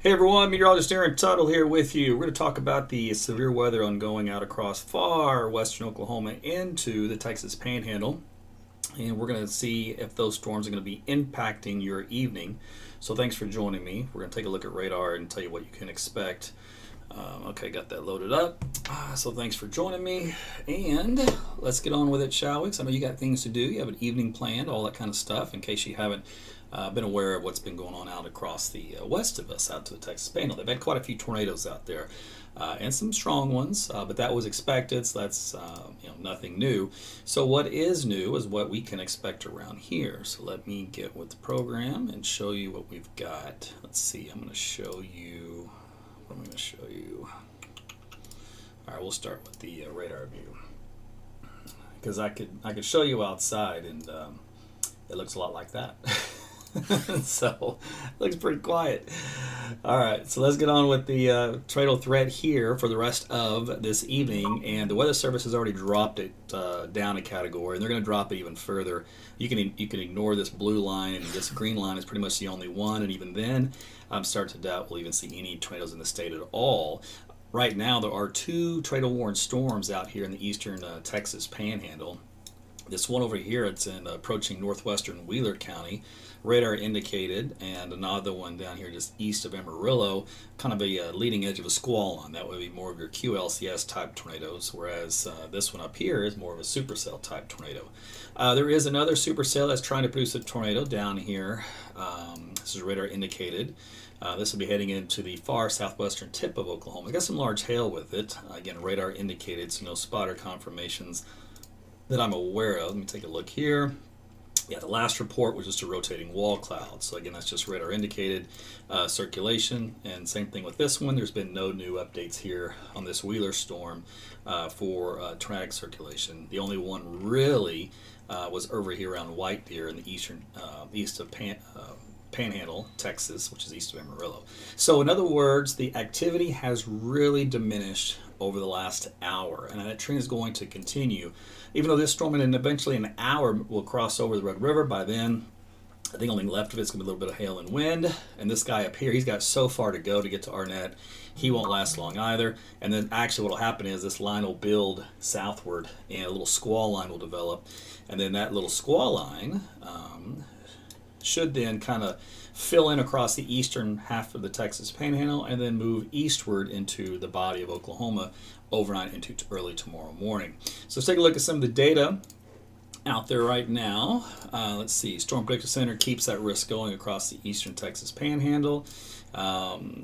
Hey everyone, Meteorologist Tuttle here with you. We're going to talk about the severe weather ongoing out across far western Oklahoma into the Texas Panhandle. And we're going to see if those storms are going to be impacting your evening. So thanks for joining me. We're going to take a look at radar and tell you what you can expect. Okay, got that loaded up. So thanks for joining me. And let's get on with it, shall we? 'Cause I know you got things to do. You have an evening planned, all that kind of stuff, in case you haven't been aware of what's been going on out across the west of us, out to the Texas Panhandle. They've had quite a few tornadoes out there, and some strong ones, but that was expected, so that's nothing new. So what is new is what we can expect around here. So let me get with the program and show you what we've got. Let's see, I'm going to show you. What I'm going to show you. All right, we'll start with the radar view, because I could show you outside, and it looks a lot like that. So it looks pretty quiet. All right, so let's get on with the tornado threat here for the rest of this evening. And the Weather Service has already dropped it down a category, and they're going to drop it even further. You can ignore this blue line, and this green line is pretty much the only one. And even then, I'm starting to doubt we'll even see any tornadoes in the state at all. Right now, there are two tornado-warned storms out here in the eastern Texas Panhandle. This one over here, it's approaching northwestern Wheeler County, radar indicated, and another one down here just east of Amarillo, kind of a leading edge of a squall line. That would be more of your QLCS type tornadoes, whereas this one up here is more of a supercell type tornado. There is another supercell that's trying to produce a tornado down here. This is radar indicated. This will be heading into the far southwestern tip of Oklahoma. It's got some large hail with it. Again, radar indicated, so no spotter confirmations that I'm aware of. Let me take a look here. Yeah, the last report was just a rotating wall cloud. So again, that's just radar indicated circulation. And same thing with this one. There's been no new updates here on this Wheeler storm for track circulation. The only one really was over here around White Deer in the east of Panhandle, Texas, which is east of Amarillo. So in other words, the activity has really diminished over the last hour, and that trend is going to continue. Even though this storm in eventually an hour will cross over the Red River, by then I think only left of it's going to be a little bit of hail and wind. And this guy up here, he's got so far to go to get to Arnett. He won't last long either. And then actually what will happen is this line will build southward, and a little squall line will develop. And then that little squall line should then kind of fill in across the eastern half of the Texas Panhandle and then move eastward into the body of Oklahoma overnight into early tomorrow morning. So let's take a look at some of the data out there right now. Let's see. Storm Prediction Center keeps that risk going across the eastern Texas Panhandle.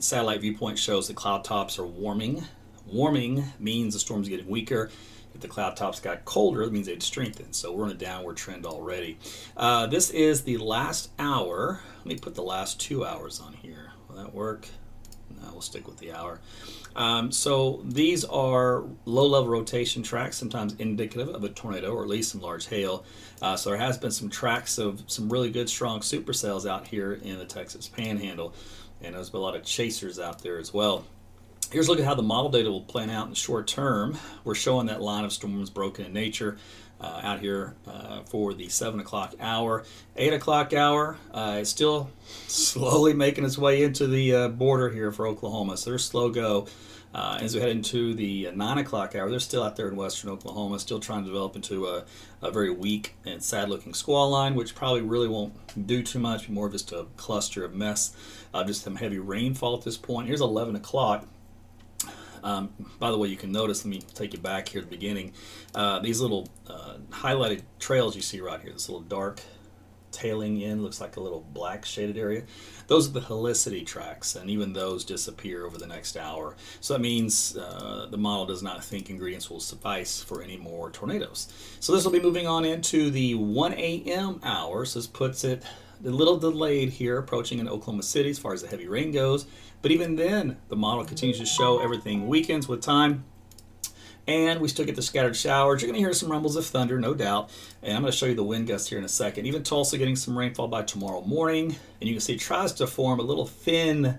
Satellite viewpoint shows the cloud tops are warming. Warming means the storm's getting weaker. If the cloud tops got colder, it means they'd strengthen. So we're on a downward trend already. This is the last hour. Let me put the last 2 hours on here. Will that work? No, we'll stick with the hour. So these are low-level rotation tracks, sometimes indicative of a tornado or at least some large hail. So there has been some tracks of some really good, strong supercells out here in the Texas Panhandle. And there's been a lot of chasers out there as well. Here's a look at how the model data will plan out in the short term. We're showing that line of storms broken in nature out here for the 7 o'clock hour. 8 o'clock hour is still slowly making its way into the border here for Oklahoma. So there's slow go. As we head into the 9 o'clock hour, they're still out there in western Oklahoma, still trying to develop into a very weak and sad-looking squall line, which probably really won't do too much, more just a cluster of mess, just some heavy rainfall at this point. Here's 11 o'clock. By the way, you can notice, let me take you back here at the beginning, these little highlighted trails you see right here, this little dark tailing in, looks like a little black shaded area. Those are the helicity tracks, and even those disappear over the next hour. So that means the model does not think ingredients will suffice for any more tornadoes. So this will be moving on into the 1 a.m. hour, so this puts it a little delayed here, approaching in Oklahoma City as far as the heavy rain goes. But even then, the model continues to show everything weakens with time. And we still get the scattered showers. You're going to hear some rumbles of thunder, no doubt. And I'm going to show you the wind gusts here in a second. Even Tulsa getting some rainfall by tomorrow morning. And you can see it tries to form a little thin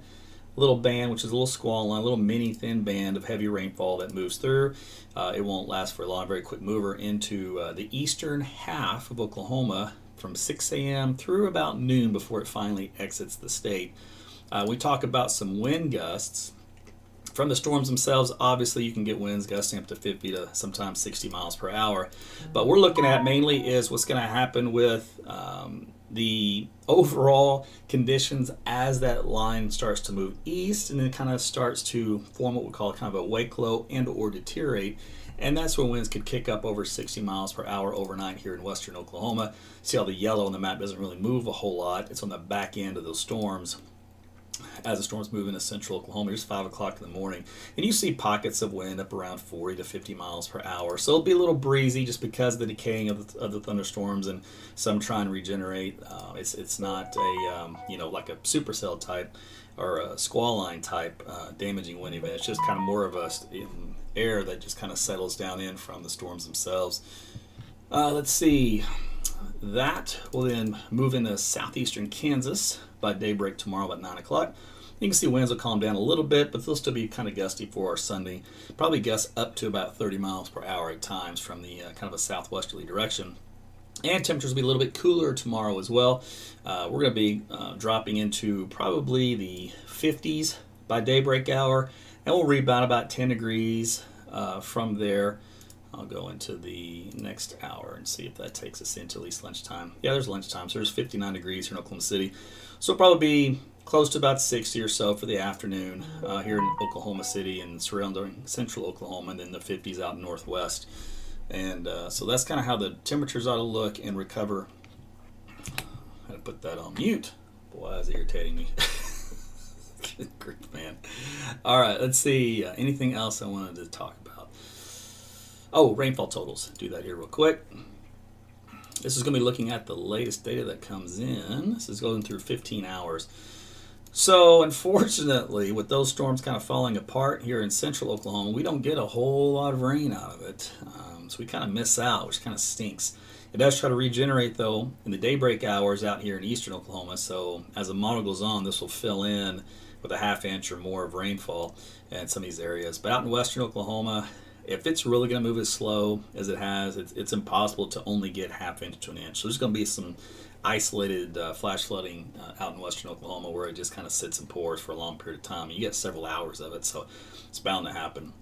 little band, which is a little squall line, a little mini thin band of heavy rainfall that moves through. It won't last for long, very quick mover into the eastern half of Oklahoma from 6 a.m. through about noon before it finally exits the state. We talk about some wind gusts. From the storms themselves, obviously you can get winds gusting up to 50 to sometimes 60 miles per hour. But we're looking at mainly is what's going to happen with the overall conditions as that line starts to move east and then kind of starts to form what we call kind of a wake low and or deteriorate. And that's when winds could kick up over 60 miles per hour overnight here in western Oklahoma. See how the yellow on the map doesn't really move a whole lot. It's on the back end of those storms. As the storms move into central Oklahoma, it's 5 o'clock in the morning. And you see pockets of wind up around 40 to 50 miles per hour. So it'll be a little breezy just because of the decaying of the thunderstorms and some trying to regenerate. It's not a, like a supercell type or a squall line type damaging wind event. It's just kind of more of a air that just kind of settles down in from the storms themselves. Let's see. That will then move into southeastern Kansas by daybreak tomorrow at 9 o'clock. You can see winds will calm down a little bit, but they'll still be kind of gusty for our Sunday. Probably gusts up to about 30 miles per hour at times from the kind of a southwesterly direction. And temperatures will be a little bit cooler tomorrow as well. We're going to be dropping into probably the 50s by daybreak hour, and we'll rebound about 10 degrees from there. I'll go into the next hour and see if that takes us into at least lunchtime. Yeah, there's lunchtime, so there's 59 degrees here in Oklahoma City. So it'll probably be close to about 60 or so for the afternoon here in Oklahoma City and surrounding central Oklahoma, and then the 50s out northwest. And so that's kind of how the temperatures ought to look and recover. I had to put that on mute. Boy, that's irritating me. Good grief, man. All right, let's see. Anything else I wanted to talk about? Oh, rainfall totals. Do that here real quick. This is going to be looking at the latest data that comes in. This is going through 15 hours. So, unfortunately, with those storms kind of falling apart here in central Oklahoma, we don't get a whole lot of rain out of it. So we kind of miss out, which kind of stinks. It does try to regenerate, though, in the daybreak hours out here in eastern Oklahoma. So as the model goes on, this will fill in with a half inch or more of rainfall in some of these areas. But out in western Oklahoma, if it's really going to move as slow as it has, it's impossible to only get half inch to an inch. So there's going to be some isolated flash flooding out in western Oklahoma where it just kind of sits and pours for a long period of time. You get several hours of it, so it's bound to happen.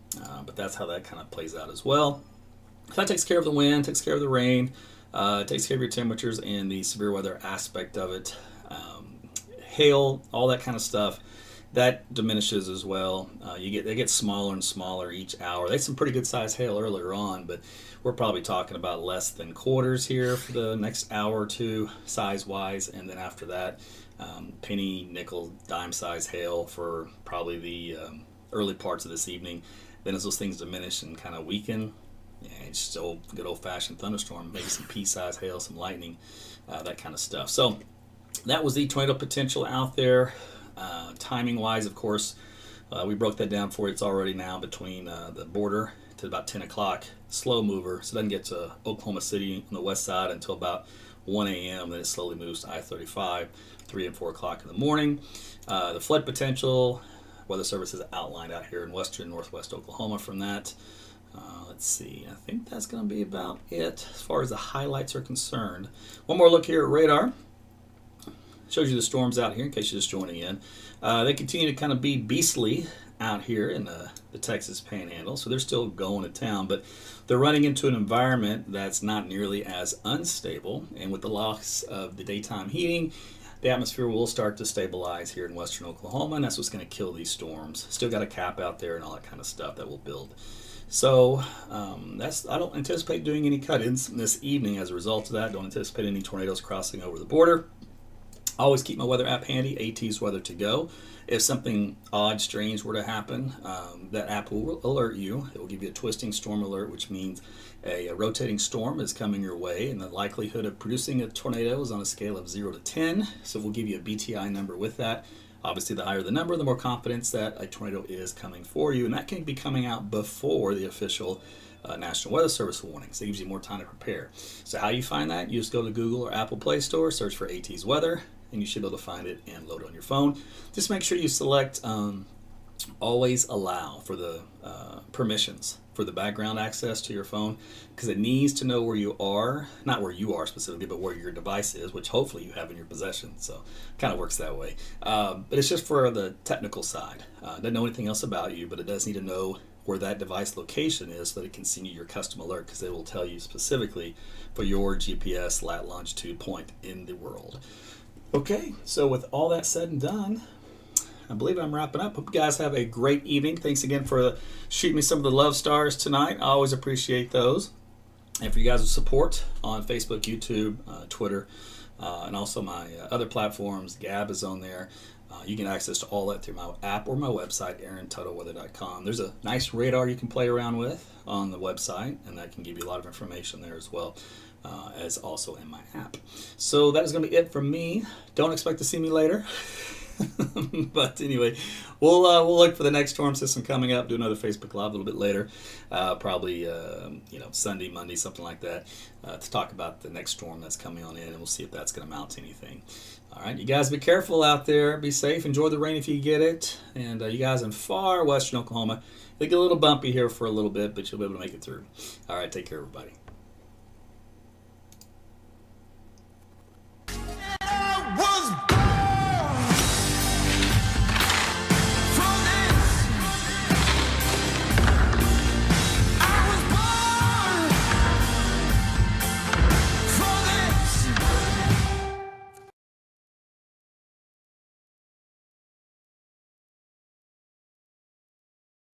But that's how that kind of plays out as well. So that takes care of the wind, takes care of the rain, takes care of your temperatures and the severe weather aspect of it. Hail, all that kind of stuff. That diminishes as well. They get smaller and smaller each hour. They had some pretty good sized hail earlier on, but we're probably talking about less than quarters here for the next hour or two, size wise, and then after that, penny, nickel, dime size hail for probably the early parts of this evening. Then as those things diminish and kind of weaken, it's still good old fashioned thunderstorm, maybe some pea size hail, some lightning, that kind of stuff. So that was the tornado potential out there. Timing wise, of course, we broke that down for you. It's already now between the border to about 10 o'clock. Slow mover, so it doesn't get to Oklahoma City on the west side until about 1 a.m. Then it slowly moves to I-35, 3 and 4 o'clock in the morning. The flood potential, Weather Service has outlined out here in western northwest Oklahoma from that. Let's see, I think that's going to be about it as far as the highlights are concerned. One more look here at radar. Shows you the storms out here in case you're just joining in. They continue to kind of be beastly out here in the Texas Panhandle, so they're still going to town, but they're running into an environment that's not nearly as unstable, and with the loss of the daytime heating, the atmosphere will start to stabilize here in western Oklahoma, and that's what's going to kill these storms. Still got a cap out there and all that kind of stuff that will build. So I don't anticipate doing any cut-ins this evening as a result of that. Don't anticipate any tornadoes crossing over the border. Always keep my weather app handy, AT's Weather to Go. If something odd, strange were to happen, that app will alert you. It will give you a twisting storm alert, which means a rotating storm is coming your way, and the likelihood of producing a tornado is on a scale of 0 to 10. So we'll give you a BTI number with that. Obviously, the higher the number, the more confidence that a tornado is coming for you, and that can be coming out before the official National Weather Service warning, so it gives you more time to prepare. So how you find that? You just go to Google or Apple Play Store, search for AT's Weather, and you should be able to find it and load it on your phone. Just make sure you select always allow for the permissions for the background access to your phone, because it needs to know where you are, not where you are specifically, but where your device is, which hopefully you have in your possession. So it kind of works that way. But it's just for the technical side. It doesn't know anything else about you, but it does need to know where that device location is so that it can send you your custom alert, because it will tell you specifically for your GPS lat longitude point in the world. Okay, so with all that said and done, I believe I'm wrapping up. Hope you guys have a great evening. Thanks again for shooting me some of the love stars tonight. I always appreciate those. And for you guys' support on Facebook, YouTube, Twitter, and also my other platforms. Gab is on there. You can access to all that through my app or my website, aarontuttle.com. There's a nice radar you can play around with on the website, and that can give you a lot of information there as well, as also in my app. So that is going to be it from me. Don't expect to see me later. But anyway, we'll look for the next storm system coming up. Do another Facebook Live a little bit later, probably Sunday, Monday, something like that, to talk about the next storm that's coming on in, and we'll see if that's going to amount to anything. All right, you guys be careful out there. Be safe. Enjoy the rain if you get it. And you guys in far western Oklahoma, it'll get a little bumpy here for a little bit, but you'll be able to make it through. All right, take care, everybody.